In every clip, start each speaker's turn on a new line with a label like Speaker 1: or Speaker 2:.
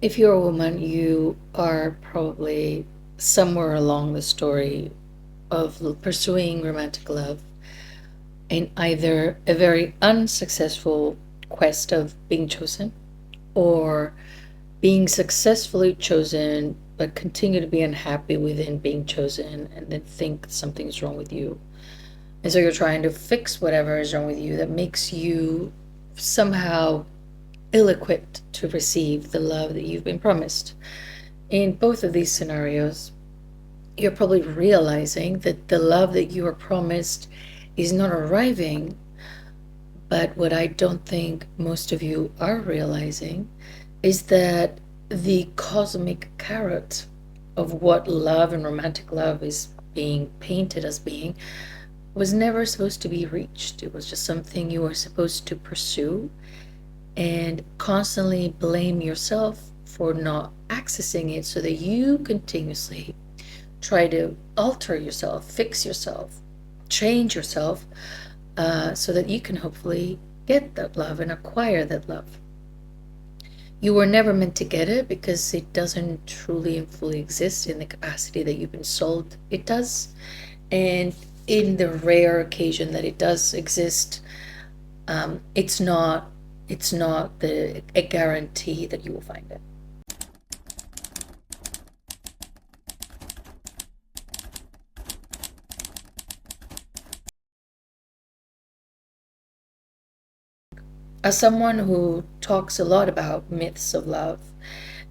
Speaker 1: If you're a woman, you are probably somewhere along the story of pursuing romantic love in either a very unsuccessful quest of being chosen or being successfully chosen but continue to be unhappy within being chosen and then think something's wrong with you. And so you're trying to fix whatever is wrong with you that makes you somehow ill equipped to receive the love that you've been promised. In both of these scenarios, you're probably realizing that the love that you were promised is not arriving. But what I don't think most of you are realizing is that the cosmic carrot of what love and romantic love is being painted as being was never supposed to be reached. It was just something you were supposed to pursue and constantly blame yourself for not accessing it so that you continuously try to alter yourself, fix yourself, change yourself, so that you can hopefully get that love and acquire that love. You were never meant to get it because it doesn't truly and fully exist in the capacity that you've been sold it does. And in the rare occasion that it does exist, it's not a guarantee that you will find it. As someone who talks a lot about myths of love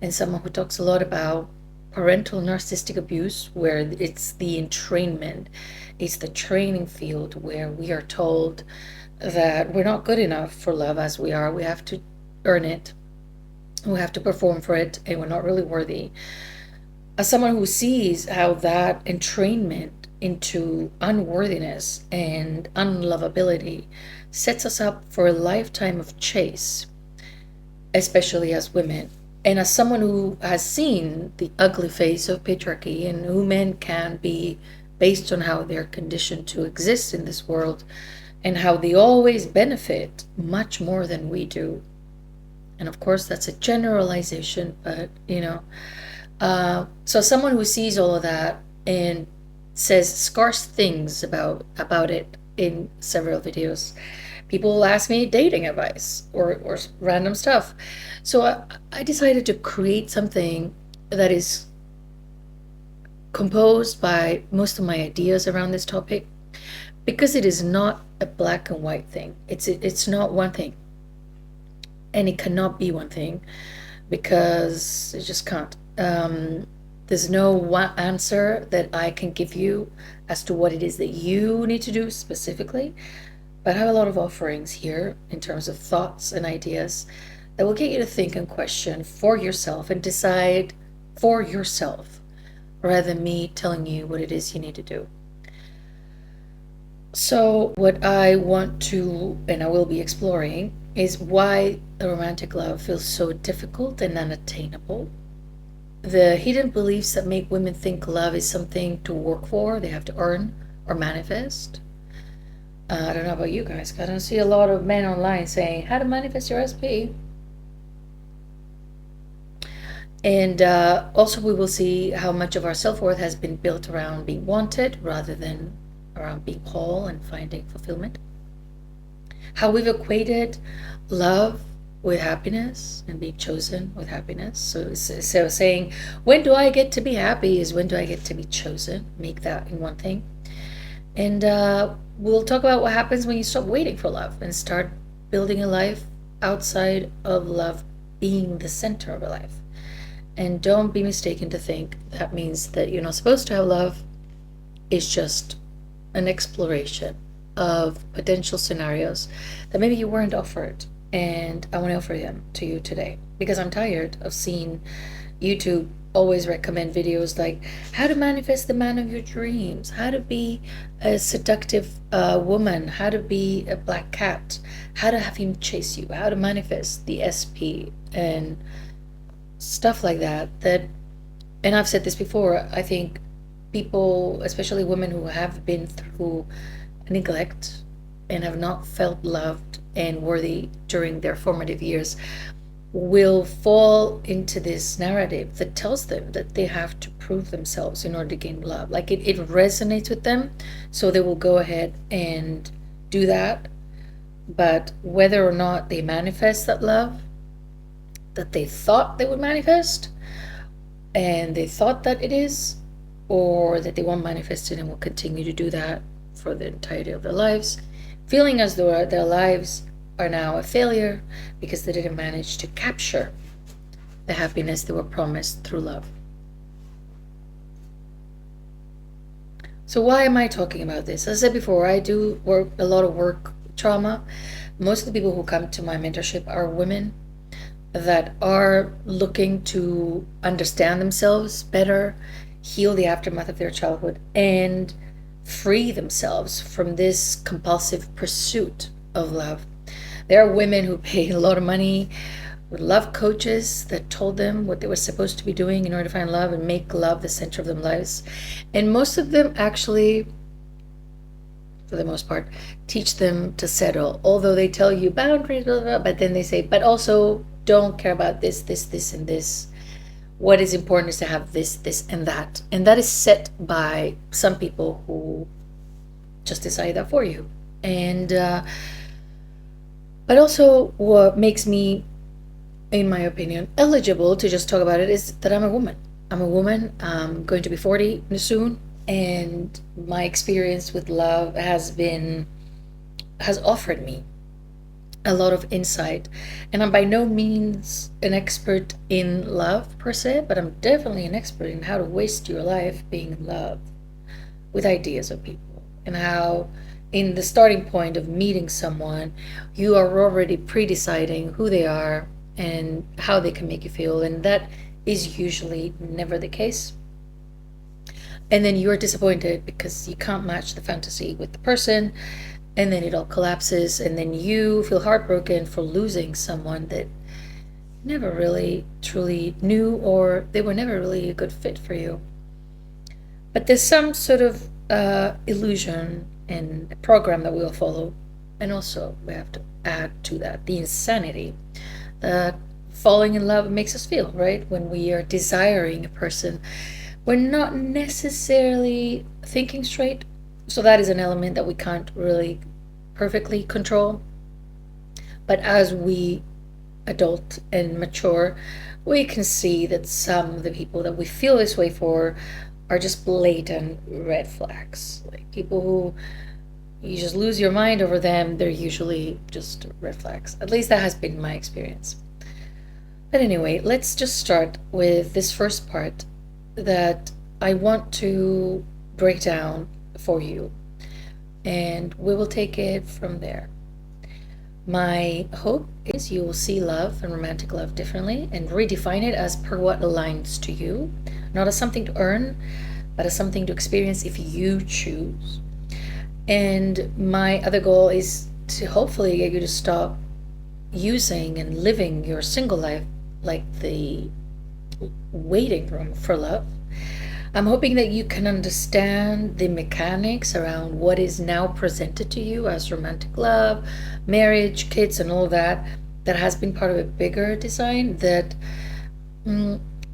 Speaker 1: and someone who talks a lot about parental narcissistic abuse, where it's the entrainment, it's the training field where we are told that we're not good enough for love as we are. We have to earn it, we have to perform for it, and we're not really worthy. As someone who sees how that entrainment into unworthiness and unlovability sets us up for a lifetime of chase, especially as women, and as someone who has seen the ugly face of patriarchy and who men can be based on how they're conditioned to exist in this world and how they always benefit much more than we do. And of course, that's a generalization, but so someone who sees all of that and says scarce things about it in several videos. People will ask me dating advice or random stuff. So I decided to create something that is composed by most of my ideas around this topic because it is not a black and white thing. It's not one thing. And it cannot be one thing because it just can't. There's no one answer that I can give you as to what it is that you need to do specifically, but I have a lot of offerings here in terms of thoughts and ideas that will get you to think and question for yourself and decide for yourself rather than me telling you what it is you need to do. So, what I want to and I will be exploring is why a romantic love feels so difficult and unattainable. The hidden beliefs that make women think love is something to work for, they have to earn or manifest. I don't know about you guys. I don't see a lot of men online saying how to manifest your SP. And also, we will see how much of our self worth has been built around being wanted rather than around being whole and finding fulfillment. How we've equated love with happiness and being chosen with happiness. So saying, when do I get to be happy is when do I get to be chosen? Make that in one thing. And we'll talk about what happens when you stop waiting for love and start building a life outside of love being the center of a life. And don't be mistaken to think that means that you're not supposed to have love. It's just an exploration of potential scenarios that maybe you weren't offered. And I want to offer them to you today because I'm tired of seeing YouTube always recommend videos like how to manifest the man of your dreams, how to be a seductive woman, how to be a black cat, how to have him chase you, how to manifest the SP and stuff like that. And I've said this before, I think people, especially women who have been through neglect and have not felt loved and worthy during their formative years, will fall into this narrative that tells them that they have to prove themselves in order to gain love. Like it resonates with them, so they will go ahead and do that. But whether or not they manifest that love that they thought they would manifest, and they thought that it is, or that they won't manifest it and will continue to do that for the entirety of their lives, feeling as though their lives are now a failure because they didn't manage to capture the happiness they were promised through love. So why am I talking about this? As I said before, I do a lot of work trauma. Most of the people who come to my mentorship are women that are looking to understand themselves better, heal the aftermath of their childhood, and free themselves from this compulsive pursuit of love. There are women who pay a lot of money with love coaches that told them what they were supposed to be doing in order to find love and make love the center of their lives. And most of them actually, for the most part, teach them to settle, although they tell you boundaries, blah, blah, blah, but then they say, but also don't care about this, and this. What is important is to have this, and that. And that is set by some people who just decide that for you. And, but also what makes me, in my opinion, eligible to just talk about it is that I'm a woman. I'm a woman. I'm going to be 40 soon. And my experience with love has offered me a lot of insight. And I'm by no means an expert in love per se, but I'm definitely an expert in how to waste your life being in love with ideas of people, and how in the starting point of meeting someone, you are already pre-deciding who they are and how they can make you feel. And that is usually never the case. And then you're disappointed because you can't match the fantasy with the person, and then it all collapses, and then you feel heartbroken for losing someone that never really truly knew, or they were never really a good fit for you. But there's some sort of illusion and program that we all follow, and also we have to add to that the insanity that falling in love makes us feel, right? When we are desiring a person, we're not necessarily thinking straight. So that is an element that we can't really perfectly control. But as we adult and mature, we can see that some of the people that we feel this way for are just blatant red flags. Like people who you just lose your mind over them, they're usually just red flags. At least that has been my experience. But anyway, let's just start with this first part that I want to break down for you, and we will take it from there. My hope is you will see love and romantic love differently and redefine it as per what aligns to you, not as something to earn, but as something to experience if you choose. And my other goal is to hopefully get you to stop using and living your single life like the waiting room for love. I'm hoping that you can understand the mechanics around what is now presented to you as romantic love, marriage, kids, and all that has been part of a bigger design that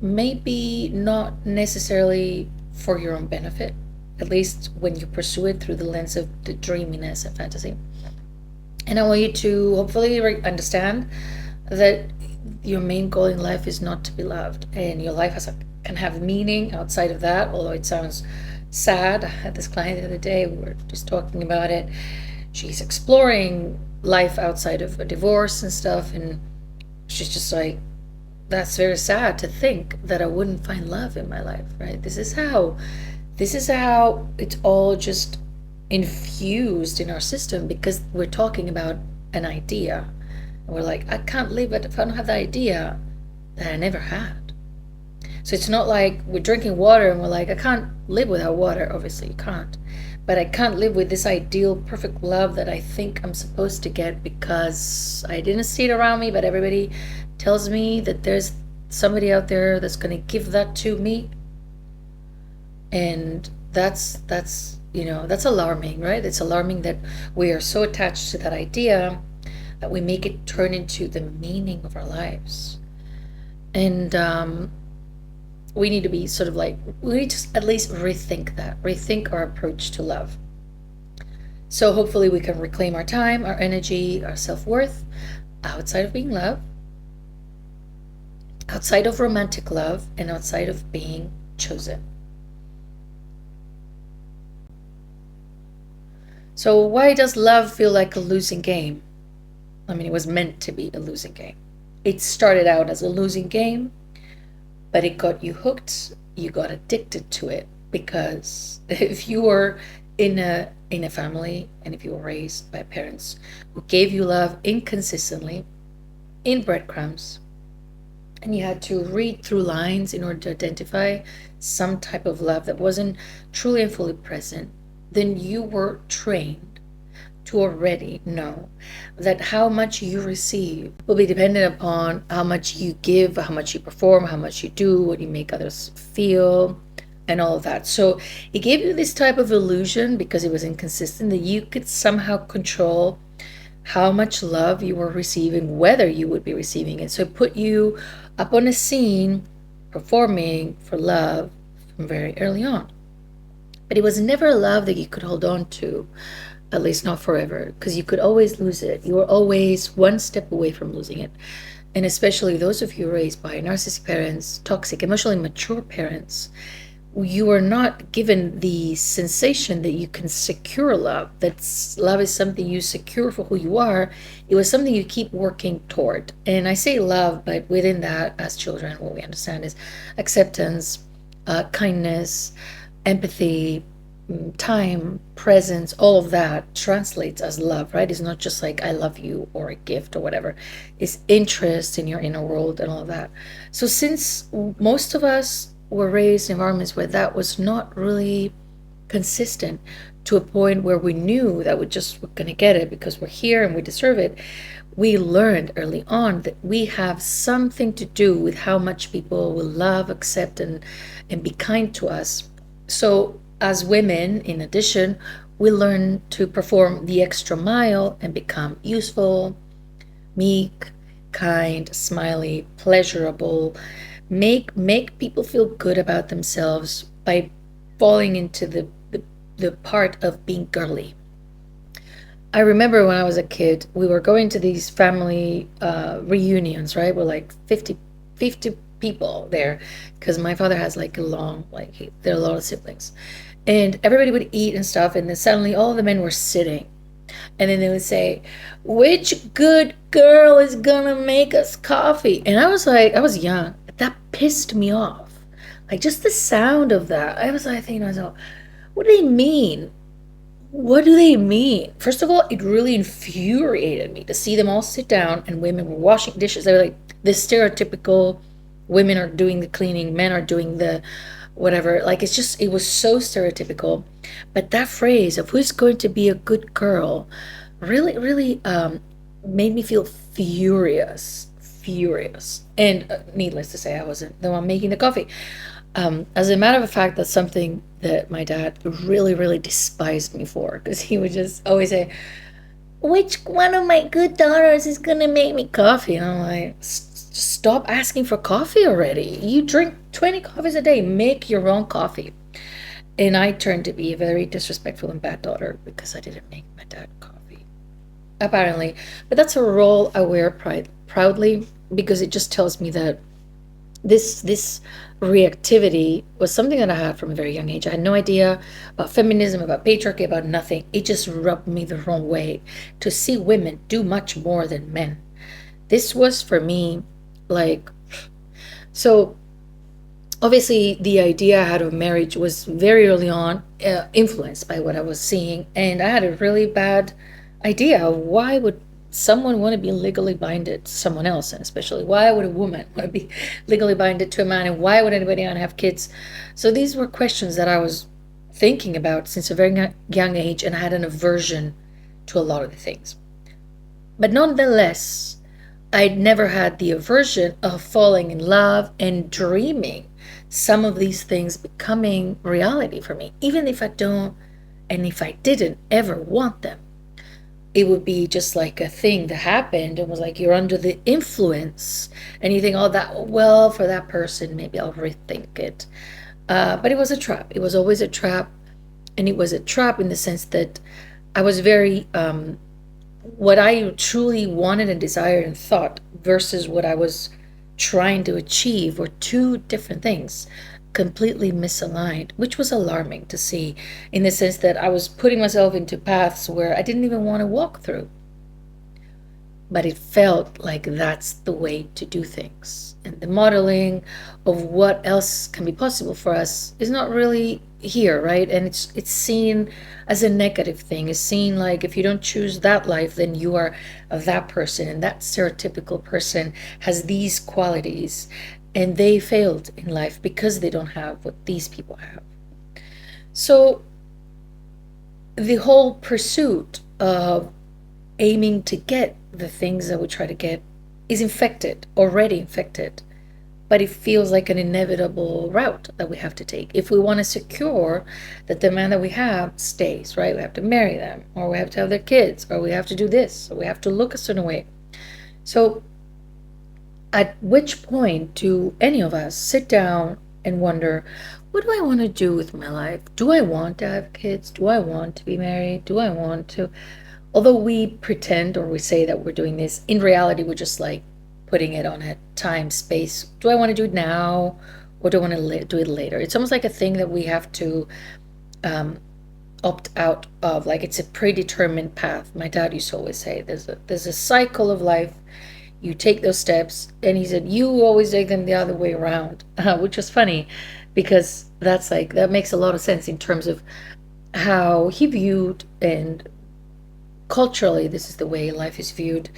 Speaker 1: may be not necessarily for your own benefit, at least when you pursue it through the lens of the dreaminess and fantasy. And I want you to hopefully understand that your main goal in life is not to be loved, and your life can have meaning outside of that, although it sounds sad. I had this client the other day, we were just talking about it. She's exploring life outside of a divorce and stuff, and she's just like, that's very sad to think that I wouldn't find love in my life, right? This is how it's all just infused in our system, because we're talking about an idea. And we're like, I can't live it if I don't have the idea that I never had. So it's not like we're drinking water and we're like, I can't live without water. Obviously you can't. But I can't live with this ideal perfect love that I think I'm supposed to get because I didn't see it around me, but everybody tells me that there's somebody out there that's going to give that to me. And that's alarming, right? It's alarming that we are so attached to that idea that we make it turn into the meaning of our lives. And we need to be sort of like, we need to at least rethink our approach to love. So hopefully we can reclaim our time, our energy, our self-worth outside of being loved, outside of romantic love, and outside of being chosen. So why does love feel like a losing game? I mean, it was meant to be a losing game. It started out as a losing game, but it got you hooked. You got addicted to it, because if you were in a family, and if you were raised by parents who gave you love inconsistently, in breadcrumbs, and you had to read through lines in order to identify some type of love that wasn't truly and fully present, then you were trained to already know that how much you receive will be dependent upon how much you give, how much you perform, how much you do, what you make others feel, and all of that. So it gave you this type of illusion, because it was inconsistent, that you could somehow control how much love you were receiving, whether you would be receiving it. So it put you up on a scene performing for love from very early on. But it was never a love that you could hold on to, at least not forever, because you could always lose it. You were always one step away from losing it. And especially those of you raised by narcissistic parents, toxic, emotionally immature parents, you are not given the sensation that you can secure love, that love is something you secure for who you are. It was something you keep working toward. And I say love, but within that, as children, what we understand is acceptance, kindness, empathy, time, presence, all of that translates as love, right? It's not just like I love you or a gift or whatever. It's interest in your inner world and all of that. So since most of us were raised in environments where that was not really consistent to a point where we knew that we're going to get it because we're here and we deserve it, we learned early on that we have something to do with how much people will love, accept, and be kind to us. So as women, in addition, we learn to perform the extra mile and become useful, meek, kind, smiley, pleasurable, make people feel good about themselves by falling into the part of being girly. I remember when I was a kid, we were going to these family reunions, right? We're like 50 people there, because my father has like a long, there are a lot of siblings. And everybody would eat and stuff, and then suddenly all the men were sitting. And then they would say, which good girl is gonna make us coffee? And I was like, I was young. That pissed me off. Like, just the sound of that. I was like thinking to myself, what do they mean? What do they mean? First of all, it really infuriated me to see them all sit down and women were washing dishes. They were like the stereotypical women are doing the cleaning, men are doing the whatever. Like, it's just, it was so stereotypical. But that phrase of who's going to be a good girl really, really made me feel furious. And needless to say, I wasn't the one making the coffee. As a matter of fact, that's something that my dad really, really despised me for, because he would just always say, which one of my good daughters is gonna make me coffee? And I'm like, stop asking for coffee already. You drink 20 coffees a day, make your own coffee. And I turned to be a very disrespectful and bad daughter because I didn't make my dad coffee, apparently. But that's a role I wear proudly, because it just tells me that this reactivity was something that I had from a very young age. I had no idea about feminism, about patriarchy, about nothing. It just rubbed me the wrong way to see women do much more than men. This was for me like, so obviously the idea I had of marriage was very early on influenced by what I was seeing, and I had a really bad idea. Why would someone want to be legally binded to someone else? And especially, why would a woman want to be legally binded to a man? And why would anybody want to have kids? So these were questions that I was thinking about since a very young age, and I had an aversion to a lot of the things. But nonetheless, I'd never had the aversion of falling in love and dreaming some of these things becoming reality for me, even if I don't, and if I didn't ever want them. it would be just like a thing that happened and was like you're under the influence, and you think, oh, that, well, for that person, maybe I'll rethink it. But it was a trap. It was always a trap. And it was a trap in the sense that I was very, what I truly wanted and desired and thought versus what I was trying to achieve were two different things, completely misaligned, which was alarming to see, in the sense that I was putting myself into paths where I didn't even want to walk through. But it felt like that's the way to do things. And the modeling of what else can be possible for us is not really here, right? And it's seen as a negative thing. It's seen like if you don't choose that life, then you are that person, and that stereotypical person has these qualities, and they failed in life because they don't have what these people have. So the whole pursuit of aiming to get the things that we try to get is infected, already infected, but it feels like an inevitable route that we have to take if we want to secure that the man that we have stays, right? We have to marry them, or we have to have their kids, or we have to do this, or we have to look a certain way. So at which point do any of us sit down and wonder, what do I want to do with my life? Do I want to have kids? Do I want to be married? Do I want to, although we pretend or we say that we're doing this, in reality, we're just like putting it on a time space. Do I want to do it now, or do I want to do it later? It's almost like a thing that we have to opt out of. Like it's a predetermined path. My dad used to always say, there's a cycle of life. You take those steps, and he said you always take them the other way around, which was funny, because that makes a lot of sense in terms of how he viewed, and culturally this is the way life is viewed.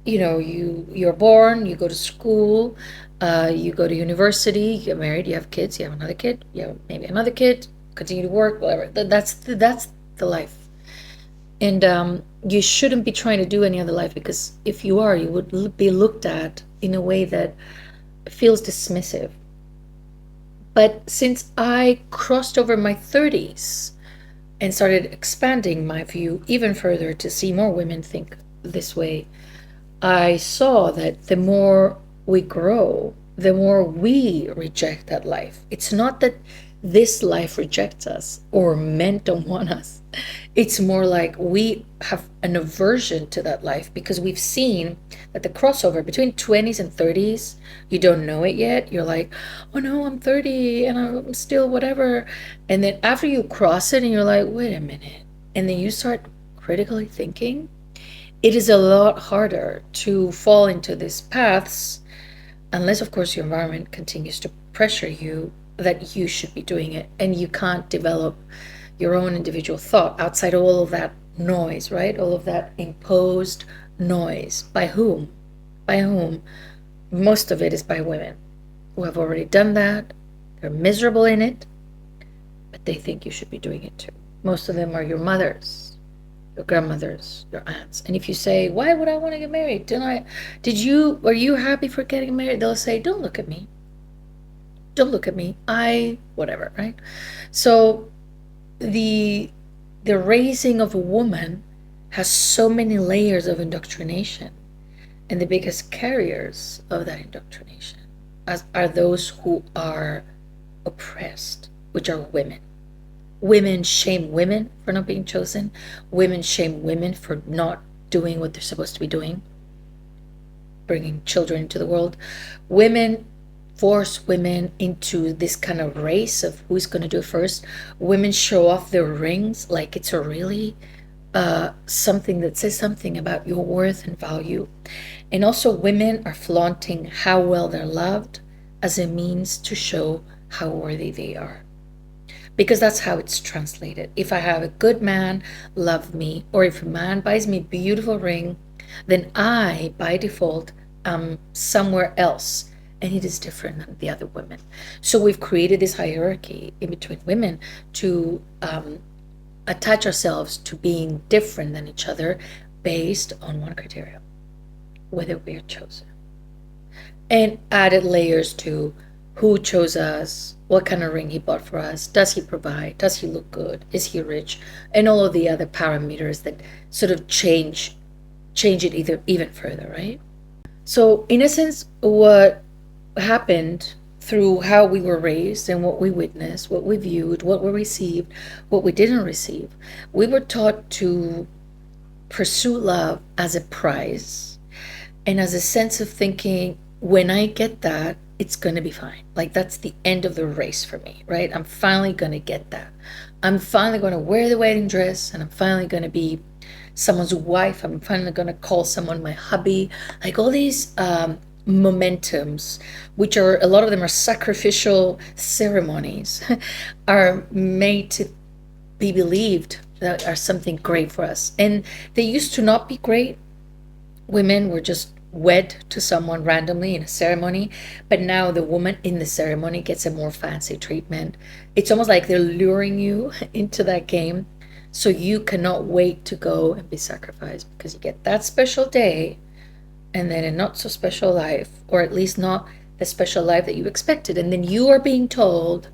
Speaker 1: You're born, you go to school, you go to university, you get married, you have kids, you have another kid, you have maybe another kid, continue to work, whatever. That's the life. And you shouldn't be trying to do any other life, because if you are, you would be looked at in a way that feels dismissive. But since I crossed over my 30s and started expanding my view even further to see more women think this way, I saw that the more we grow, the more we reject that life. It's not that this life rejects us or men don't want us. It's more like we have an aversion to that life because we've seen that the crossover between 20s and 30s, you don't know it yet. You're like, oh no, I'm 30 and I'm still whatever. And then after you cross it and you're like, wait a minute. And then you start critically thinking, it is a lot harder to fall into these paths, unless of course your environment continues to pressure you that you should be doing it, and you can't develop your own individual thought outside all of that noise, right? All of that imposed noise. By whom? By whom? Most of it is by women who have already done that. They're miserable in it, but they think you should be doing it too. Most of them are your mothers, your grandmothers, your aunts. And if you say, why would I want to get married? Were you happy for getting married? They'll say, don't look at me. Don't look at me. Whatever, right? So the raising of a woman has so many layers of indoctrination, and the biggest carriers of that indoctrination are those who are oppressed, which are women. Women shame women for not being chosen. Women shame women for not doing what they're supposed to be doing, bringing children into the world. Women force women into this kind of race of who's going to do it first. Women show off their rings like it's a really something that says something about your worth and value. And also women are flaunting how well they're loved as a means to show how worthy they are. Because that's how it's translated. If I have a good man love me, or if a man buys me a beautiful ring, then I, by default, am somewhere else, and it is different than the other women. So we've created this hierarchy in between women to attach ourselves to being different than each other based on one criteria: whether we are chosen. And added layers to who chose us, what kind of ring he bought for us, does he provide, does he look good, is he rich, and all of the other parameters that sort of change it even further, right? So in essence, what happened through how we were raised and what we witnessed, what we viewed, what we received, what we didn't receive, we were taught to pursue love as a prize and as a sense of thinking, when I get that, it's going to be fine. Like, that's the end of the race for me, right? I'm finally going to get that. I'm finally going to wear the wedding dress, and I'm finally going to be someone's wife. I'm finally going to call someone my hubby. Like, all these momentums, which are, a lot of them are sacrificial ceremonies, are made to be believed that are something great for us. And they used to not be great. Women were just wed to someone randomly in a ceremony, but now the woman in the ceremony gets a more fancy treatment. It's almost like they're luring you into that game, so you cannot wait to go and be sacrificed, because you get that special day and then a not so special life, or at least not the special life that you expected. And then you are being told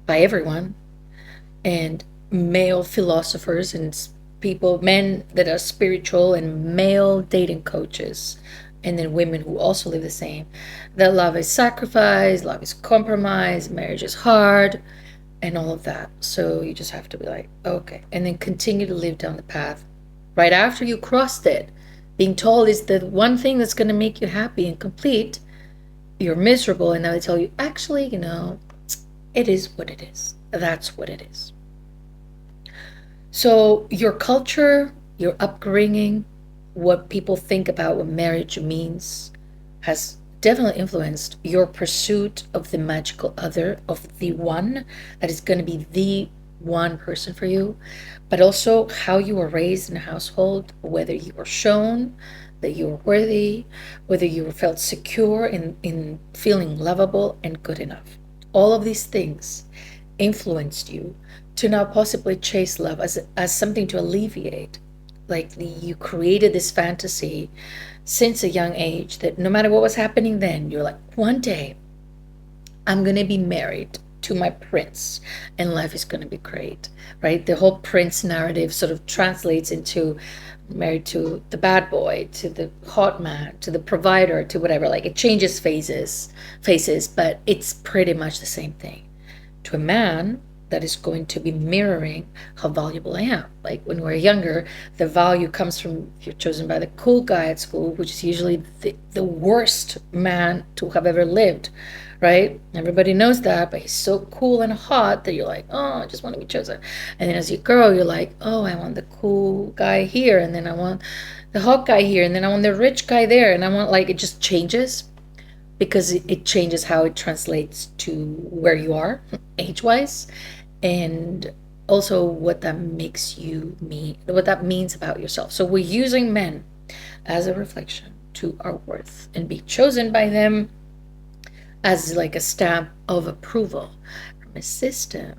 Speaker 1: by everyone, and male philosophers and people, men that are spiritual, and male dating coaches, and then women who also live the same, that love is sacrifice, love is compromise, marriage is hard, and all of that. So you just have to be like, okay, and then continue to live down the path. Right after you crossed it, being told is the one thing that's going to make you happy and complete, you're miserable, and now they tell you, actually, it is what it is. That's what it is. So your culture, your upbringing, what people think about what marriage means, has definitely influenced your pursuit of the magical other, of the one that is going to be the one person for you, but also how you were raised in a household, whether you were shown that you were worthy, whether you felt secure in feeling lovable and good enough. All of these things influenced you to now possibly chase love as something to alleviate. Like, you created this fantasy since a young age that no matter what was happening then, you're like, one day I'm going to be married to my prince and life is going to be great, right? The whole prince narrative sort of translates into married to the bad boy, to the hot man, to the provider, to whatever. Like, it changes faces, but it's pretty much the same thing. To a man that is going to be mirroring how valuable I am. Like, when we're younger, the value comes from, if you're chosen by the cool guy at school, which is usually the worst man to have ever lived, right? Everybody knows that, but he's so cool and hot that you're like, oh, I just want to be chosen. And then as you grow, you're like, oh, I want the cool guy here, and then I want the hot guy here, and then I want the rich guy there, and I want, like, it just changes, because it changes how it translates to where you are age-wise, and also what that makes you mean, what that means about yourself. So we're using men as a reflection to our worth, and be chosen by them as like a stamp of approval from a system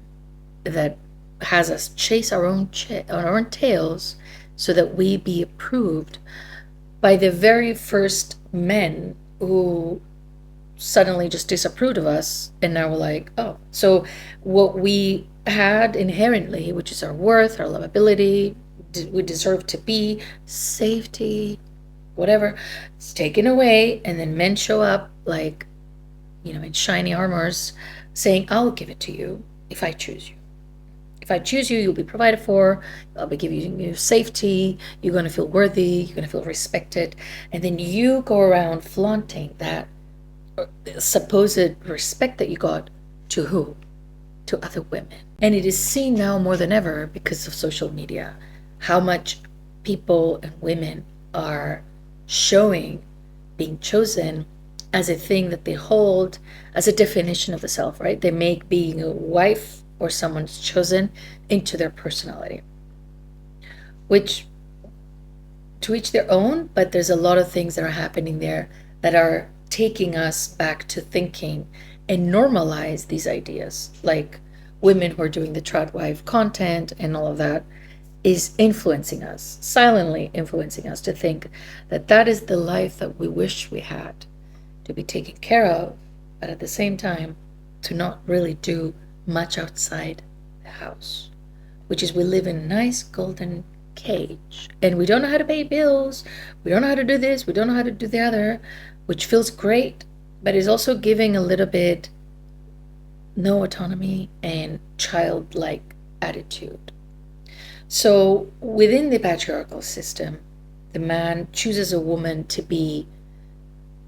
Speaker 1: that has us chase our own tails, so that we be approved by the very first men who suddenly just disapproved of us, and now we're like, oh, so what we had inherently, which is our worth, our lovability, we deserve to be, safety, whatever, it's taken away, and then men show up like, in shiny armors, saying, I'll give it to you if I choose you. If I choose you, you'll be provided for, I'll be giving you safety, you're going to feel worthy, you're going to feel respected, and then you go around flaunting that supposed respect that you got to who? To other women. And it is seen now more than ever, because of social media, how much people and women are showing being chosen as a thing that they hold as a definition of the self, right? They make being a wife or someone's chosen into their personality, which, to each their own, but there's a lot of things that are happening there that are taking us back to thinking and normalize these ideas. Like, women who are doing the trad wife content and all of that is influencing us, silently influencing us to think that that is the life that we wish we had, to be taken care of but at the same time, to not really do much outside the house, which is we live in a nice golden cage and we don't know how to pay bills, we don't know how to do this, we don't know how to do the other, which feels great, but is also giving a little bit no autonomy and childlike attitude. So within the patriarchal system, the man chooses a woman to be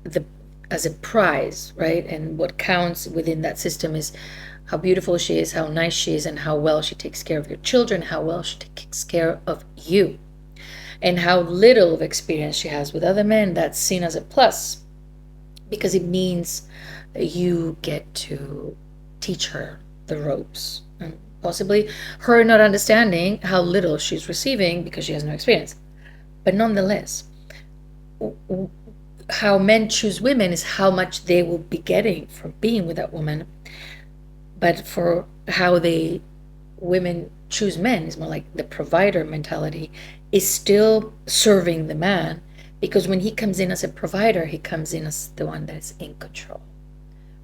Speaker 1: the as a prize, right? And what counts within that system is how beautiful she is, how nice she is, and how well she takes care of your children, how well she takes care of you, and how little of experience she has with other men. That's seen as a plus because it means that you get to teach her the ropes, and possibly her not understanding how little she's receiving because she has no experience. But nonetheless, how men choose women is how much they will be getting from being with that woman. But for how women choose men is more like the provider mentality is still serving the man, because when he comes in as a provider, he comes in as the one that is in control,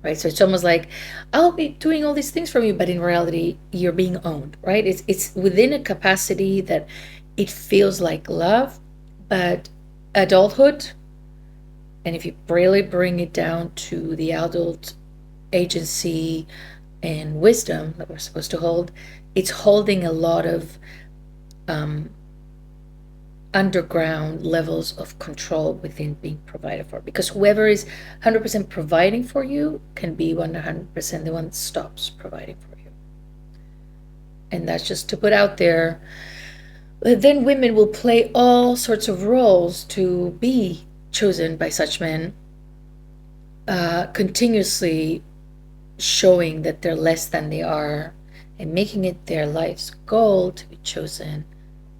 Speaker 1: right? So it's almost like I'll be doing all these things for you, but in reality, you're being owned, right? It's within a capacity that it feels like love, but adulthood, and if you really bring it down to the adult agency and wisdom that we're supposed to hold, it's holding a lot of underground levels of control within being provided for, because whoever is 100% providing for you can be 100% the one that stops providing for you. And that's just to put out there. Then women will play all sorts of roles to be chosen by such men, continuously showing that they're less than they are and making it their life's goal to be chosen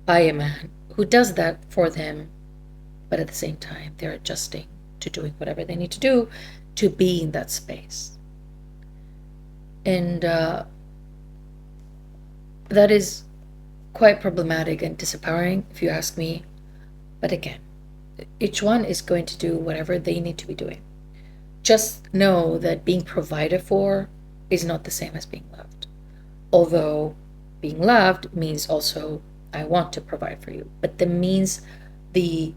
Speaker 1: by a man who does that for them, but at the same time they're adjusting to doing whatever they need to do to be in that space. And that is quite problematic and disempowering, if you ask me. But again, each one is going to do whatever they need to be doing. Just know that being provided for is not the same as being loved. Although being loved means also I want to provide for you, but the means, the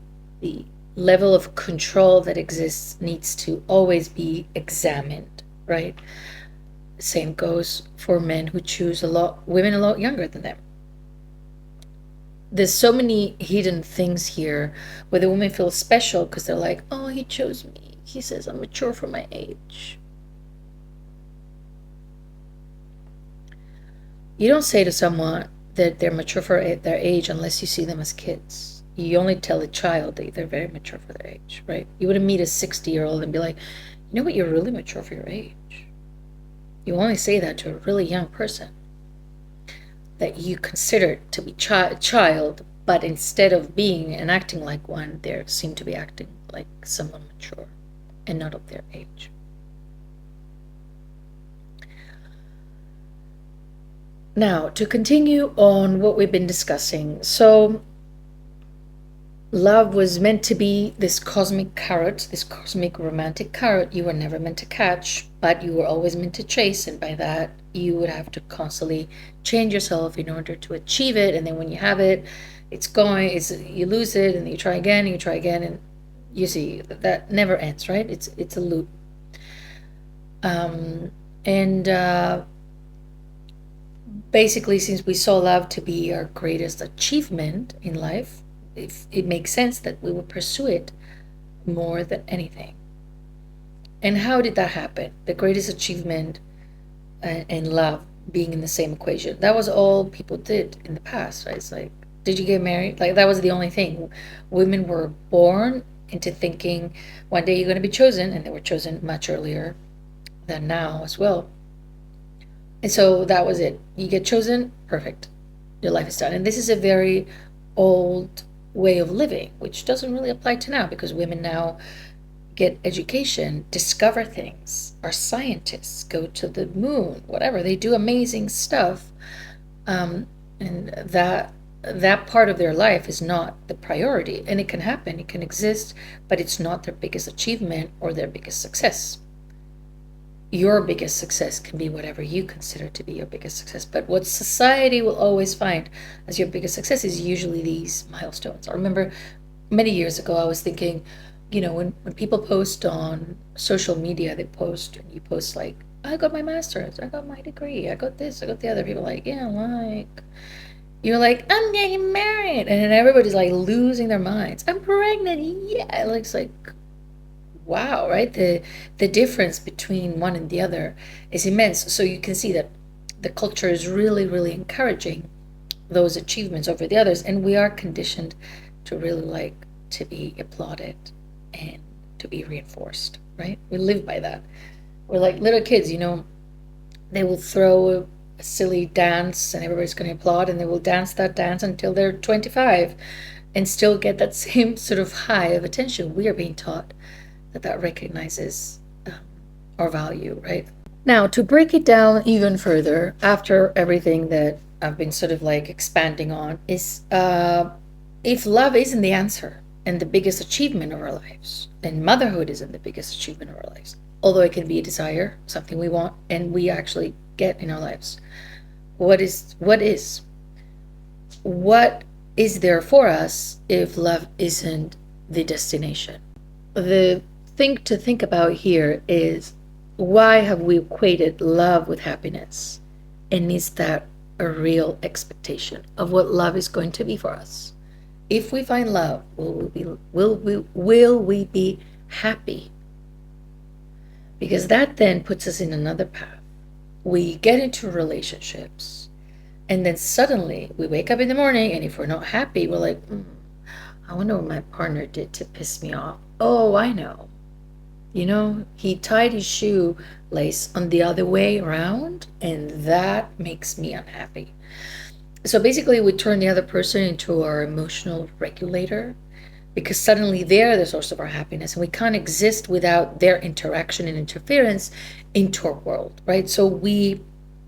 Speaker 1: level of control that exists needs to always be examined, right? Same goes for men who choose women a lot younger than them. There's so many hidden things here where the women feel special because they're like, oh, he chose me. He says I'm mature for my age. You don't say to someone that they're mature for their age unless you see them as kids. You only tell a child that they're very mature for their age, right? You wouldn't meet a 60-year-old and be like, you know what, you're really mature for your age. You only say that to a really young person that you consider to be child, but instead of being and acting like one, they seem to be acting like someone mature and not of their age. Now, to continue on what we've been discussing. So, love was meant to be this cosmic carrot, this cosmic romantic carrot you were never meant to catch, but you were always meant to chase. And by that, you would have to constantly change yourself in order to achieve it. And then when you have it, you lose it, and you try again, and you see that never ends, right? It's a loop. Basically, since we saw love to be our greatest achievement in life, it makes sense that we would pursue it more than anything. And how did that happen? The greatest achievement and love being in the same equation. That was all people did in the past, right? It's like, did you get married? Like, that was the only thing. Women were born into thinking one day you're going to be chosen, and they were chosen much earlier than now as well. And so that was it. You get chosen, perfect. Your life is done. And this is a very old way of living, which doesn't really apply to now, because women now get education, discover things, are scientists, go to the moon, whatever. They do amazing stuff. And that part of their life is not the priority. And it can happen, it can exist, but it's not their biggest achievement or their biggest success. your biggest success can be whatever you consider to be your biggest success. But what society will always find as your biggest success is usually these milestones. I remember many years ago, I was thinking, when people post on social media, you post like, I got my master's, I got my degree, I got this, I got the other. People are like, yeah, like, you're like, I'm getting married. And then everybody's like losing their minds. I'm pregnant. Yeah. It looks like, wow, right? The difference between one and the other is immense. So you can see that the culture is really, really encouraging those achievements over the others. And we are conditioned to really like to be applauded and to be reinforced, right? We live by that. We're like little kids, they will throw a silly dance and everybody's going to applaud, and they will dance that dance until they're 25 and still get that same sort of high of attention. We are being taught that recognizes our value, right? Now, to break it down even further, after everything that I've been sort of like expanding on, is if love isn't the answer and the biggest achievement of our lives, and motherhood isn't the biggest achievement of our lives, although it can be a desire, something we want and we actually get in our lives, what is there for us if love isn't the destination? The thing to think about here is, why have we equated love with happiness? And is that a real expectation of what love is going to be for us? If we find love, will we be happy? Because that then puts us in another path. We get into relationships, and then suddenly we wake up in the morning, and if we're not happy, we're like, I wonder what my partner did to piss me off. Oh, I know. He tied his shoelace on the other way around, and that makes me unhappy. So basically, we turn the other person into our emotional regulator, because suddenly they're the source of our happiness, and we can't exist without their interaction and interference into our world, right? So we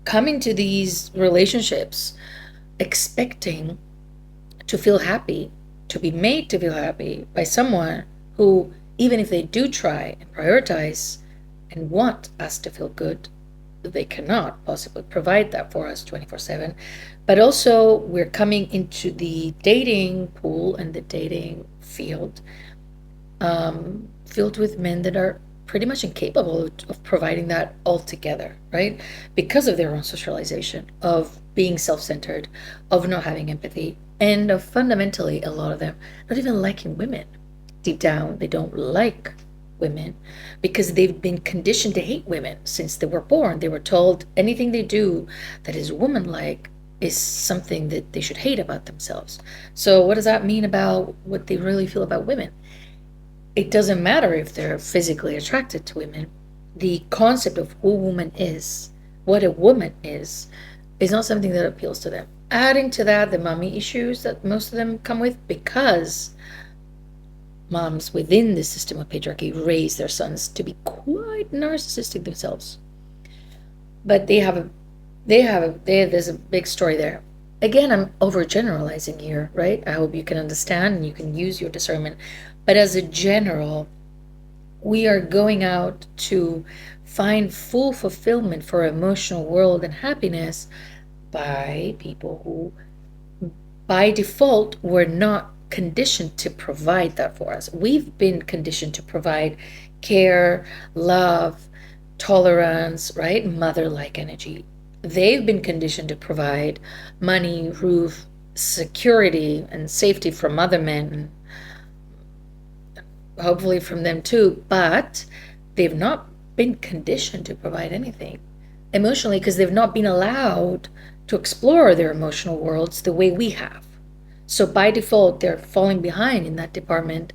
Speaker 1: come into these relationships expecting to feel happy, to be made to feel happy by someone who, even if they do try and prioritize and want us to feel good, they cannot possibly provide that for us 24/7. But also, we're coming into the dating pool and the dating field filled with men that are pretty much incapable of providing that altogether, right? Because of their own socialization, of being self-centered, of not having empathy, and of fundamentally, a lot of them not even liking women. Deep down, they don't like women because they've been conditioned to hate women since they were born. They were told anything they do that is woman-like is something that they should hate about themselves. So what does that mean about what they really feel about women? It doesn't matter if they're physically attracted to women. The concept of who a woman is, what a woman is not something that appeals to them. Adding to that the mommy issues that most of them come with, because moms within the system of patriarchy raise their sons to be quite narcissistic themselves. But there's a big story there. Again, I'm overgeneralizing here, right? I hope you can understand and you can use your discernment. But as a general, we are going out to find full fulfillment for our emotional world and happiness by people who, by default, were not conditioned to provide that for us. We've been conditioned to provide care, love, tolerance, right? Mother-like energy. They've been conditioned to provide money, roof, security, and safety from other men, hopefully from them too, but they've not been conditioned to provide anything emotionally because they've not been allowed to explore their emotional worlds the way we have. So by default, they're falling behind in that department,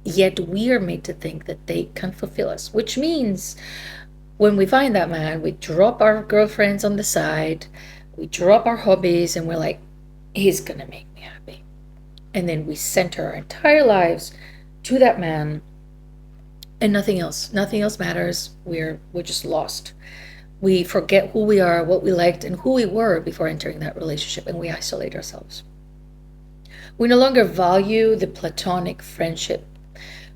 Speaker 1: yet we are made to think that they can fulfill us, which means when we find that man, we drop our girlfriends on the side, we drop our hobbies, and we're like, he's gonna make me happy. And then we center our entire lives to that man, and nothing else matters. We're just lost. We forget who we are, what we liked, and who we were before entering that relationship, and we isolate ourselves. We no longer value the platonic friendship,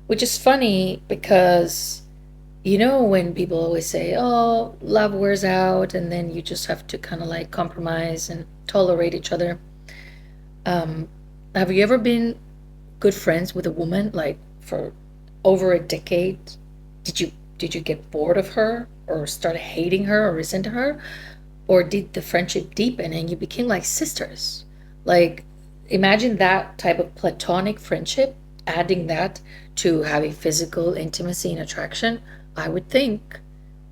Speaker 1: which is funny because You know, when people always say, oh, love wears out, and then you just have to kind of like compromise and tolerate each other. Um, have you ever been good friends with a woman like for over a decade? Did you get bored of her or start hating her or resent her? Or did the friendship deepen and you became like sisters? Like, imagine that type of platonic friendship, adding that to having physical intimacy and attraction. I would think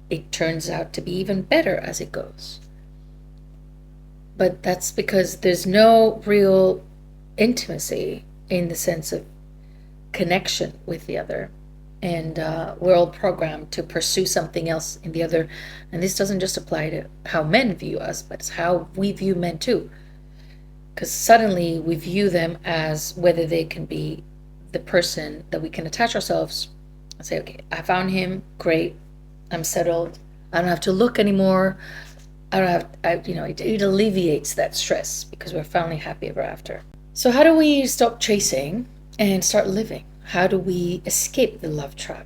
Speaker 1: it turns out to be even better as it goes. But that's because there's no real intimacy in the sense of connection with the other. And we're all programmed to pursue something else in the other. And this doesn't just apply to how men view us, but it's how we view men too. Because suddenly we view them as whether they can be the person that we can attach ourselves and say, okay, I found him, great, I'm settled, I don't have to look anymore. I don't have, it alleviates that stress because we're finally happy ever after. So, how do we stop chasing and start living? How do we escape the love trap?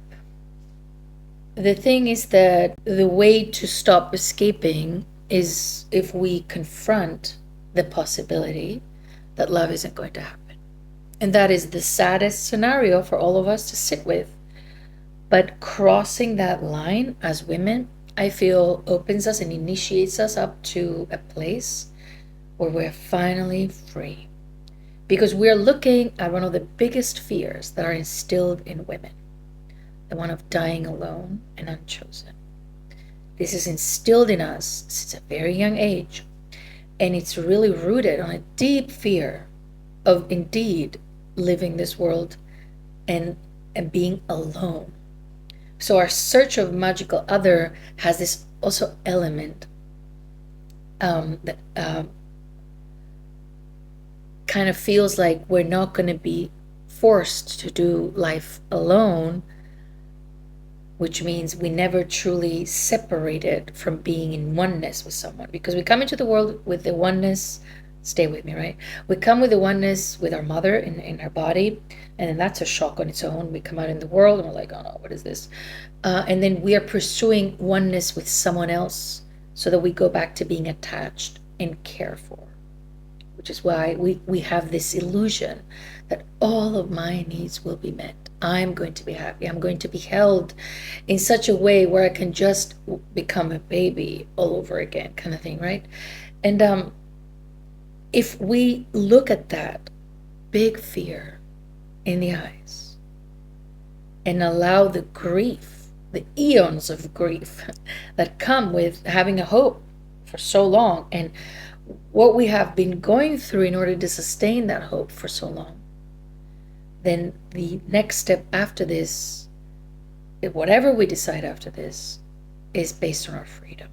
Speaker 1: The thing is that the way to stop escaping is if we confront the possibility that love isn't going to happen. And that is the saddest scenario for all of us to sit with. But crossing that line as women, I feel, opens us and initiates us up to a place where we're finally free. Because we're looking at one of the biggest fears that are instilled in women, the one of dying alone and unchosen. This is instilled in us since a very young age, and it's really rooted on a deep fear of indeed living this world and being alone. So our search of magical other has this also element that kind of feels like we're not going to be forced to do life alone, which means we never truly separated from being in oneness with someone, because we come into the world with the oneness. Stay with me, right? We come with the oneness with our mother in our body, and then that's a shock on its own. We come out in the world and we're like, oh no, what is this? And then we are pursuing oneness with someone else so that we go back to being attached and cared for, which is why we have this illusion that all of my needs will be met. I'm going to be happy. I'm going to be held in such a way where I can just become a baby all over again, kind of thing, right? And if we look at that big fear in the eyes and allow the grief, the eons of grief that come with having a hope for so long, and what we have been going through in order to sustain that hope for so long, then the next step after this, whatever we decide after this, is based on our freedom.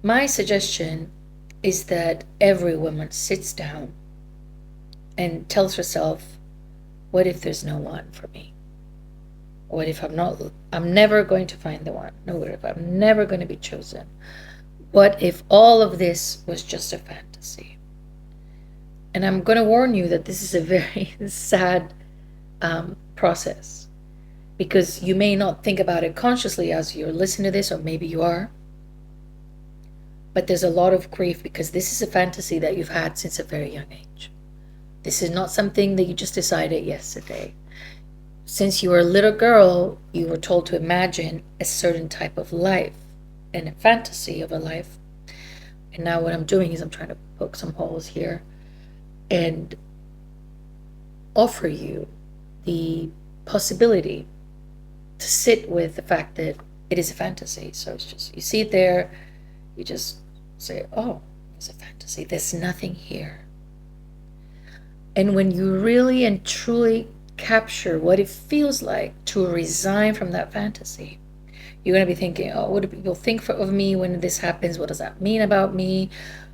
Speaker 1: My suggestion is that every woman sits down and tells herself, what if there's no one for me? What if I'm never going to find the one? No, what if I'm never going to be chosen? What if all of this was just a fantasy? And I'm going to warn you that this is a very sad process, because you may not think about it consciously as you're listening to this, or maybe you are. But there's a lot of grief because this is a fantasy that you've had since a very young age. This is not something that you just decided yesterday. Since you were a little girl, you were told to imagine a certain type of life and a fantasy of a life. And now what I'm doing is I'm trying to poke some holes here and offer you the possibility to sit with the fact that it is a fantasy. So it's just, you see it there, you just say, oh, it's a fantasy. There's nothing here. And when you really and truly capture what it feels like to resign from that fantasy, you're going to be thinking, oh, what do people think of me when this happens? What does that mean about me?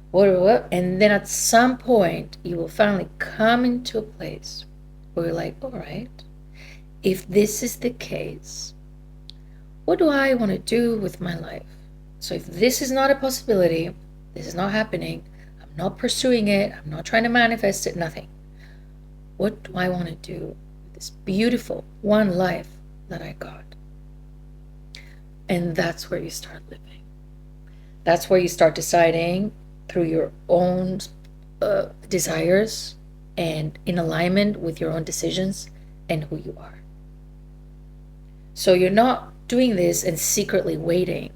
Speaker 1: What? And then at some point, you will finally come into a place where you're like, all right, if this is the case, what do I want to do with my life? So if this is not a possibility, this is not happening, I'm not pursuing it, I'm not trying to manifest it, nothing. What do I want to do with this beautiful one life that I got. And that's where you start living. That's where you start deciding through your own desires and in alignment with your own decisions and who you are. So you're not doing this and secretly waiting,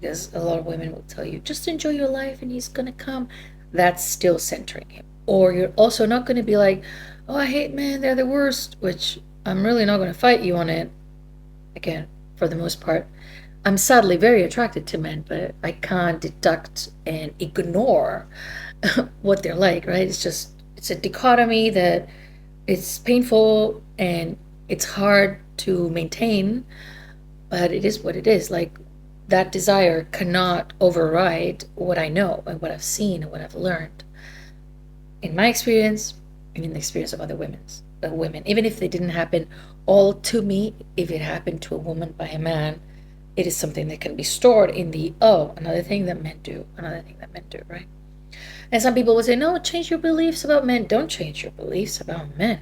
Speaker 1: because a lot of women will tell you, just enjoy your life and he's going to come. That's still centering him. Or you're also not going to be like, oh, I hate men, they're the worst, which I'm really not going to fight you on it. Again, for the most part, I'm sadly very attracted to men, but I can't deduct and ignore what they're like, right? It's a dichotomy that it's painful and it's hard to maintain, but it is what it is. Like, that desire cannot override what I know and what I've seen and what I've learned in my experience and in the experience of other women. Even if they didn't happen all to me, if it happened to a woman by a man, it is something that can be stored in the, another thing that men do, right? And some people will say, no, change your beliefs about men. Don't change your beliefs about men.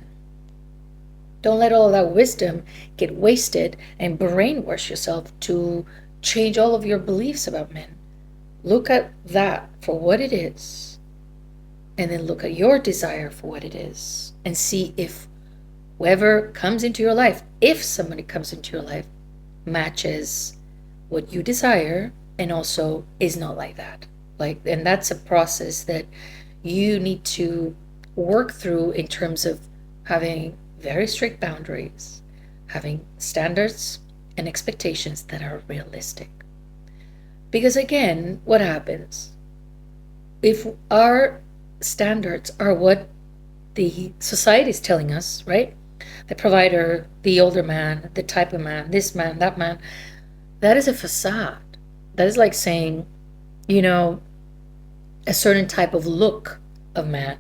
Speaker 1: Don't let all that wisdom get wasted and brainwash yourself to change all of your beliefs about men. Look at that for what it is, and then look at your desire for what it is, and see if whoever comes into your life, if somebody comes into your life, matches what you desire and also is not like that. And that's a process that you need to work through in terms of having very strict boundaries, having standards and expectations that are realistic. Because again, what happens if our standards are what the society is telling us, right? The provider, the older man, the type of man, this man, that man, that is a facade. That is like saying, a certain type of look of man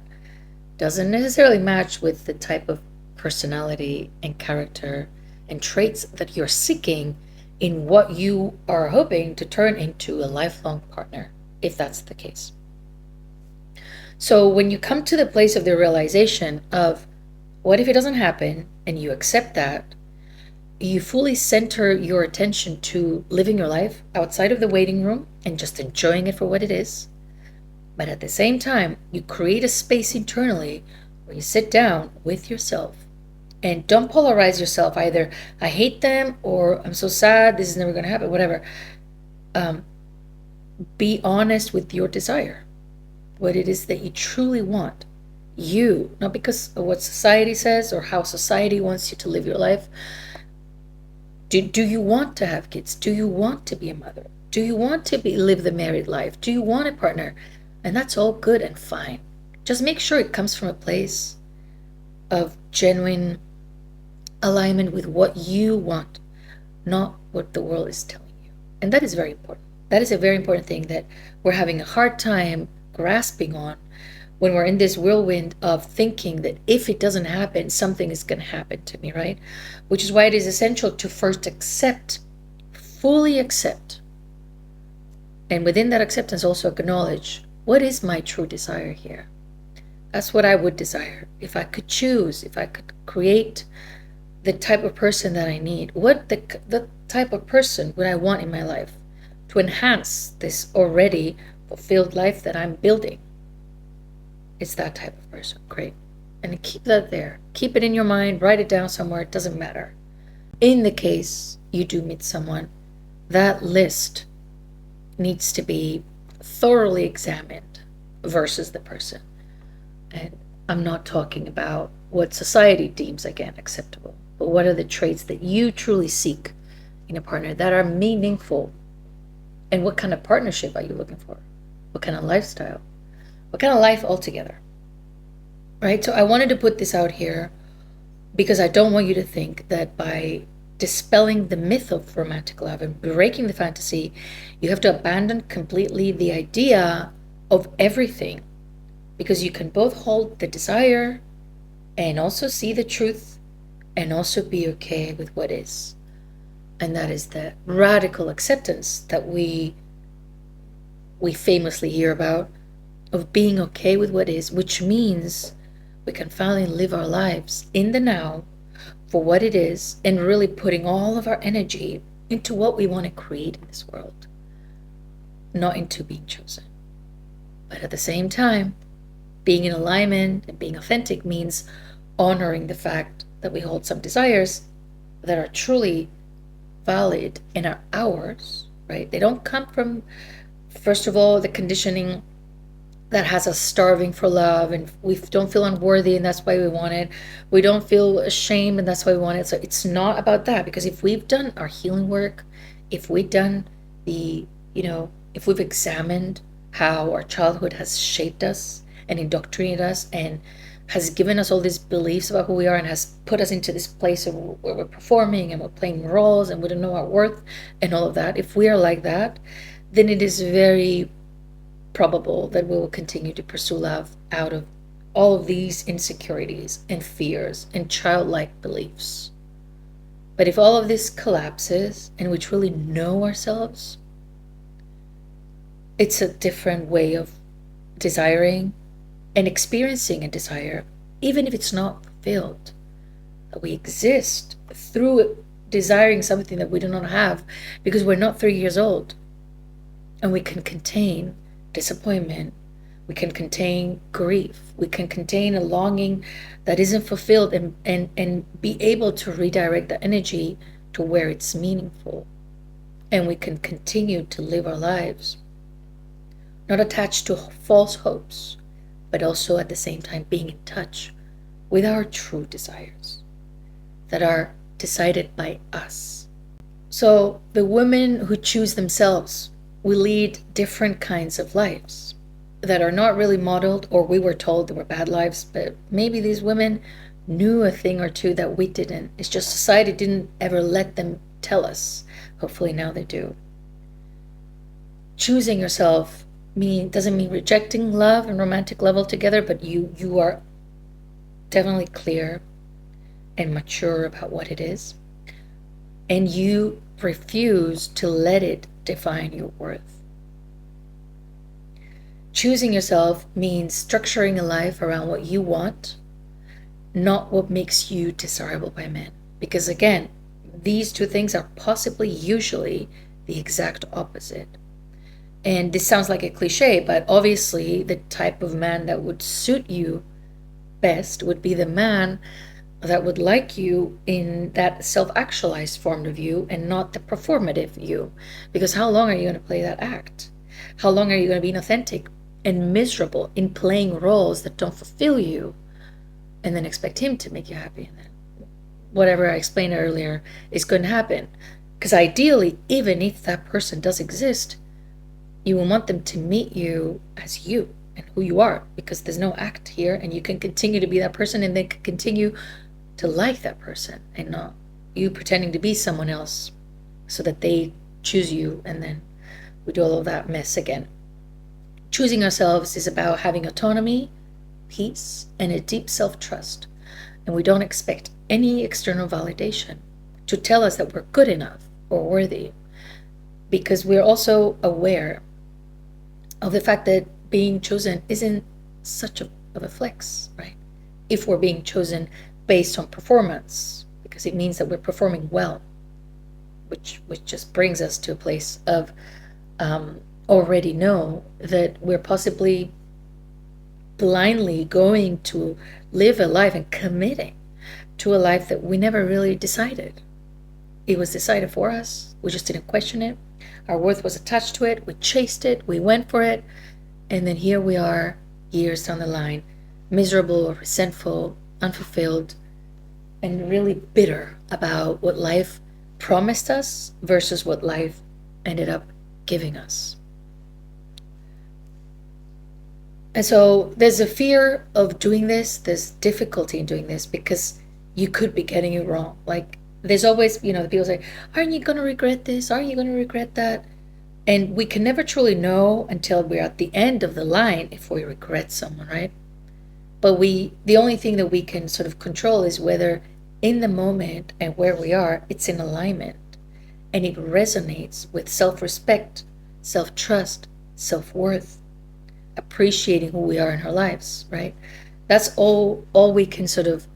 Speaker 1: doesn't necessarily match with the type of personality and character and traits that you're seeking in what you are hoping to turn into a lifelong partner, if that's the case. So when you come to the place of the realization of what if it doesn't happen, and you accept that, you fully center your attention to living your life outside of the waiting room and just enjoying it for what it is. But at the same time, you create a space internally where you sit down with yourself and don't polarize yourself either. I hate them, or I'm so sad, this is never going to happen, whatever. Be honest with your desire, what it is that you truly want. You, not because of what society says or how society wants you to live your life. Do you want to have kids? Do you want to be a mother? Do you want to live the married life? Do you want a partner? And that's all good and fine. Just make sure it comes from a place of genuine alignment with what you want, not what the world is telling you. And that is very important. That is a very important thing that we're having a hard time grasping on when we're in this whirlwind of thinking that if it doesn't happen, something is going to happen to me, right? Which is why it is essential to first accept, fully accept, and within that acceptance also acknowledge, what is my true desire here? That's what I would desire. If I could choose, if I could create the type of person that I need, what the type of person would I want in my life to enhance this already fulfilled life that I'm building? It's that type of person. Great. And keep that there. Keep it in your mind. Write it down somewhere. It doesn't matter. In the case you do meet someone, that list needs to be thoroughly examined versus the person. And I'm not talking about what society deems, again, acceptable, but what are the traits that you truly seek in a partner that are meaningful? And what kind of partnership are you looking for? What kind of lifestyle? What kind of life altogether? Right? So I wanted to put this out here because I don't want you to think that by dispelling the myth of romantic love and breaking the fantasy, you have to abandon completely the idea of everything, because you can both hold the desire and also see the truth and also be okay with what is. And that is the radical acceptance that we famously hear about, of being okay with what is, which means we can finally live our lives in the now for what it is and really putting all of our energy into what we want to create in this world, not into being chosen. But at the same time, being in alignment and being authentic means honoring the fact that we hold some desires that are truly valid and are ours, right? They don't come from, first of all, the conditioning that has us starving for love, and we don't feel unworthy and that's why we want it. We don't feel ashamed and that's why we want it. So it's not about that, because if we've done our healing work, if we've done the, if we've examined how our childhood has shaped us and indoctrinated us and has given us all these beliefs about who we are and has put us into this place of where we're performing and we're playing roles and we don't know our worth and all of that, if we are like that, then it is very probable that we will continue to pursue love out of all of these insecurities and fears and childlike beliefs. But if all of this collapses and we truly know ourselves, it's a different way of desiring and experiencing a desire, even if it's not fulfilled. That we exist through desiring something that we do not have because we're not 3 years old. And we can contain disappointment, we can contain grief, we can contain a longing that isn't fulfilled and be able to redirect the energy to where it's meaningful. And we can continue to live our lives, not attached to false hopes, but also at the same time being in touch with our true desires that are decided by us. So the women who choose themselves will lead different kinds of lives that are not really modeled, or we were told they were bad lives, but maybe these women knew a thing or two that we didn't. It's just society didn't ever let them tell us. Hopefully now they do. Choosing yourself doesn't mean rejecting love and romantic love altogether, but you are definitely clear and mature about what it is, and you refuse to let it define your worth. Choosing yourself means structuring a life around what you want, not what makes you desirable by men. Because again, these two things are possibly usually the exact opposite. And this sounds like a cliche, but obviously the type of man that would suit you best would be the man that would like you in that self-actualized form of you and not the performative you. Because how long are you going to play that act? How long are you going to be inauthentic and miserable in playing roles that don't fulfill you and then expect him to make you happy? And then whatever I explained earlier is going to happen. Because ideally, even if that person does exist, you will want them to meet you as you and who you are, because there's no act here, and you can continue to be that person and they can continue to like that person and not you pretending to be someone else so that they choose you, and then we do all of that mess again. Choosing ourselves is about having autonomy, peace, and a deep self-trust, and we don't expect any external validation to tell us that we're good enough or worthy, because we're also aware of the fact that being chosen isn't such of a flex, right? If we're being chosen based on performance, because it means that we're performing well, which just brings us to a place of already know that we're possibly blindly going to live a life and committing to a life that we never really decided. It was decided for us. We just didn't question it. Our worth was attached to it. We chased it. We went for it. And then here we are, years down the line, miserable or resentful, unfulfilled, and really bitter about what life promised us versus what life ended up giving us. And so there's a fear of doing this. There's difficulty in doing this because you could be getting it wrong. Like, there's always, the people say, aren't you going to regret this? Aren't you going to regret that? And we can never truly know until we're at the end of the line if we regret someone, right? But the only thing that we can sort of control is whether in the moment and where we are, it's in alignment and it resonates with self-respect, self-trust, self-worth, appreciating who we are in our lives, right? That's all we can sort of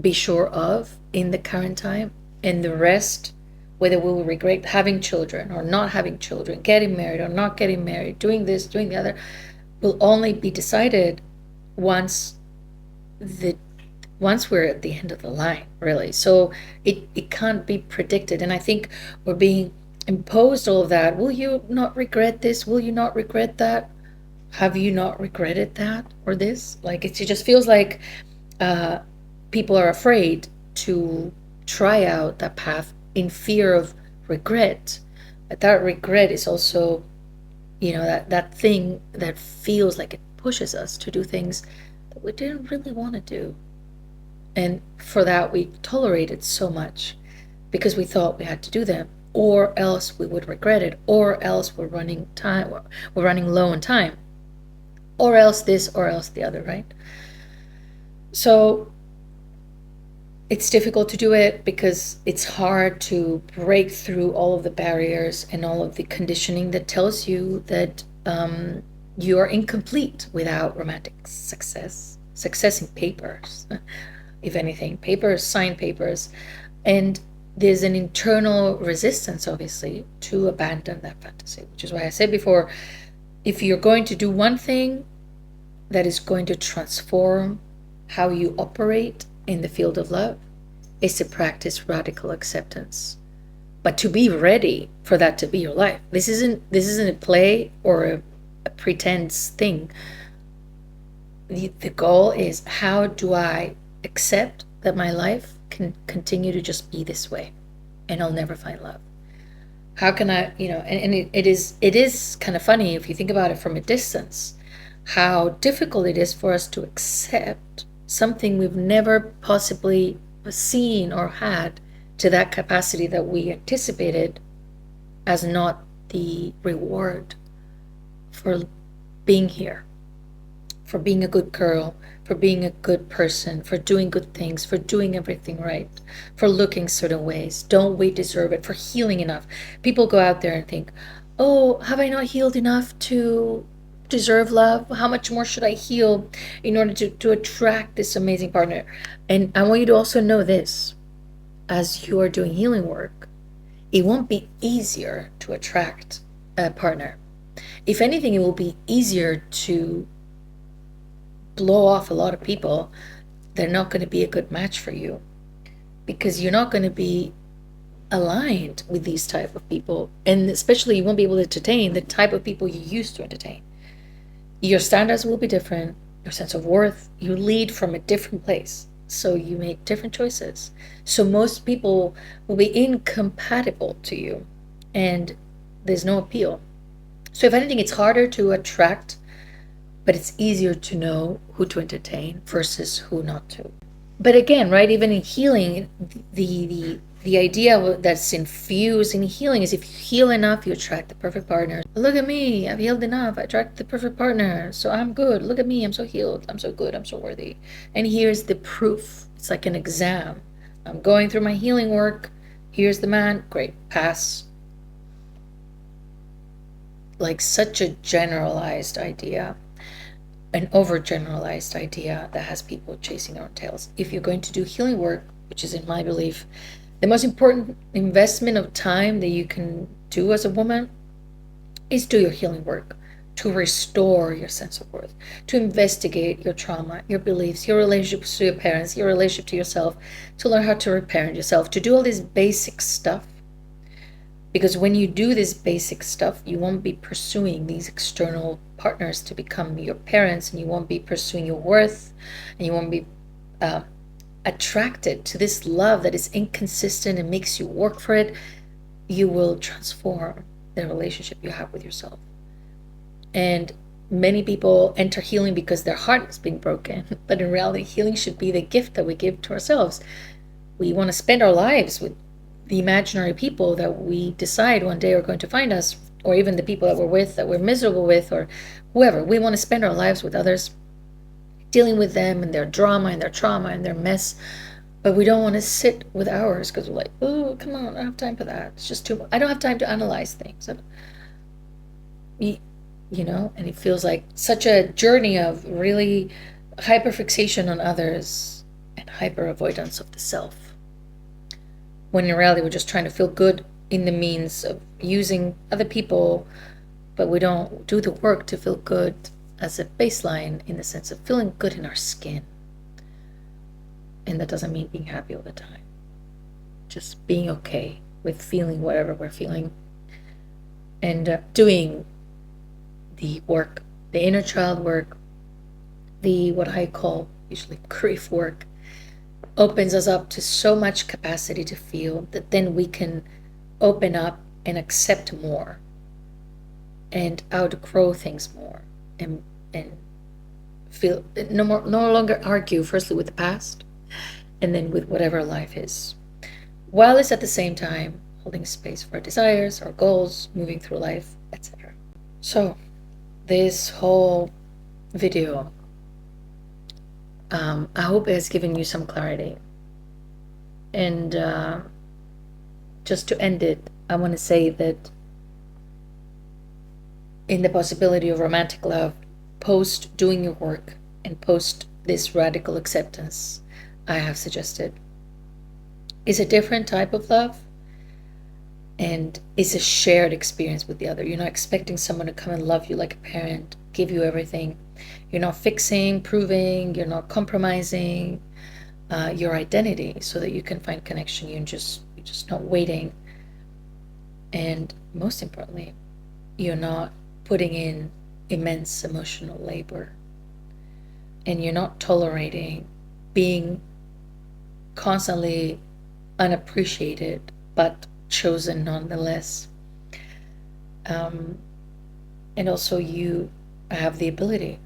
Speaker 1: be sure of in the current time, and the rest, whether we will regret having children or not having children, getting married or not getting married, doing this, doing the other, will only be decided once the once we're at the end of the line, really. So it can't be predicted. And I think we're being imposed all of that. Will you not regret this? Will you not regret that? Have you not regretted that or this? Like it just feels like people are afraid to try out that path in fear of regret. But that regret is also, that thing that feels like it pushes us to do things that we didn't really want to do. And for that, we tolerated so much because we thought we had to do them, or else we would regret it, or else we're running low on time, or else this, or else the other, right? So it's difficult to do it because it's hard to break through all of the barriers and all of the conditioning that tells you that you are incomplete without romantic success in papers. If anything, papers, signed papers. And there's an internal resistance, obviously, to abandon that fantasy, which is why I said before, if you're going to do one thing that is going to transform how you operate in the field of love, is to practice radical acceptance. But to be ready for that to be your life. This isn't a play or a pretense thing. The goal is, how do I accept that my life can continue to just be this way and I'll never find love? How can I, and it is kind of funny if you think about it from a distance, how difficult it is for us to accept something we've never possibly seen or had to that capacity that we anticipated as not the reward for being here, for being a good girl, for being a good person, for doing good things, for doing everything right, for looking certain ways. Don't we deserve it? For healing enough. People go out there and think, oh, have I not healed enough to deserve love? How much more should I heal in order to attract this amazing partner? And I want you to also know this, as you are doing healing work, it won't be easier to attract a partner. If anything, it will be easier to blow off a lot of people. They're not going to be a good match for you because you're not going to be aligned with these type of people, and especially you won't be able to entertain the type of people you used to entertain. Your standards will be different, your sense of worth, you lead from a different place, so you make different choices. So most people will be incompatible to you and there's no appeal. So if anything, it's harder to attract, but it's easier to know who to entertain versus who not to. But again, right, even in healing, the idea that's infused in healing is if you heal enough, you attract the perfect partner. Look at me, I've healed enough, I attract the perfect partner, so I'm good. Look at me, I'm so healed, I'm so good, I'm so worthy. And here's the proof. It's like an exam. I'm going through my healing work. Here's the man, great, pass. Like such a generalized idea, an overgeneralized idea that has people chasing their own tails. If you're going to do healing work, which is in my belief the most important investment of time that you can do as a woman, is do your healing work, to restore your sense of worth, to investigate your trauma, your beliefs, your relationships to your parents, your relationship to yourself, to learn how to reparent yourself, to do all this basic stuff. Because when you do this basic stuff, you won't be pursuing these external partners to become your parents, and you won't be pursuing your worth, and you won't be attracted to this love that is inconsistent and makes you work for it. You will transform the relationship you have with yourself. And many people enter healing because their heart is being broken, but in reality, healing should be the gift that we give to ourselves. We want to spend our lives with the imaginary people that we decide one day are going to find us, or even the people that we're with, that we're miserable with, or whoever. We want to spend our lives with others, dealing with them and their drama and their trauma and their mess, but we don't want to sit with ours because we're like, oh, come on, I don't have time for that. It's just too much. I don't have time to analyze things. And it feels like such a journey of really hyperfixation on others and hyper avoidance of the self. when in reality we're just trying to feel good in the means of using other people, but we don't do the work to feel good as a baseline in the sense of feeling good in our skin. And that doesn't mean being happy all the time. Just being okay with feeling whatever we're feeling, and doing the work, the inner child work, the what I call usually grief work, opens us up to so much capacity to feel that then we can open up and accept more and outgrow things more, and feel no longer argue firstly with the past and then with whatever life is, while it's at the same time holding space for our desires, our goals, moving through life, etc. So this whole video, I hope it has given you some clarity. And just to end it, I want to say that in the possibility of romantic love, post doing your work and post this radical acceptance I have suggested, is a different type of love, and is a shared experience with the other. You're not expecting someone to come and love you like a parent, give you everything. You're not fixing, proving, you're not compromising your identity so that you can find connection. You're just not waiting. And most importantly, you're not putting in immense emotional labor. And you're not tolerating being constantly unappreciated, but chosen nonetheless. And also you have the ability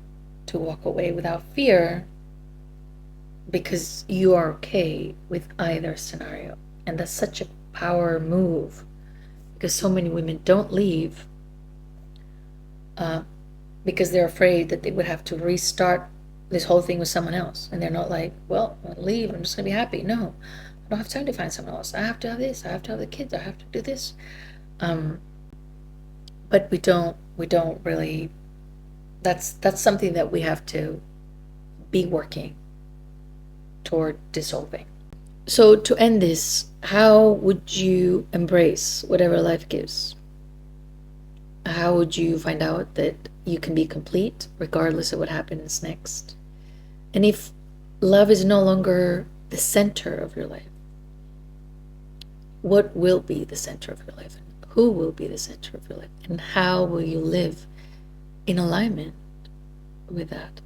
Speaker 1: to walk away without fear because you are okay with either scenario. And that's such a power move, because so many women don't leave because they're afraid that they would have to restart this whole thing with someone else. And they're not like, well, I'll leave, I'm just gonna be happy. No, I don't have time to find someone else. I have to have this, I have to have the kids, I have to do this. But we don't really, that's something that we have to be working toward dissolving. So to end this, how would you embrace whatever life gives? How would you find out that you can be complete regardless of what happens next? And if love is no longer the center of your life, what will be the center of your life? Who will be the center of your life? And how will you live in alignment with that?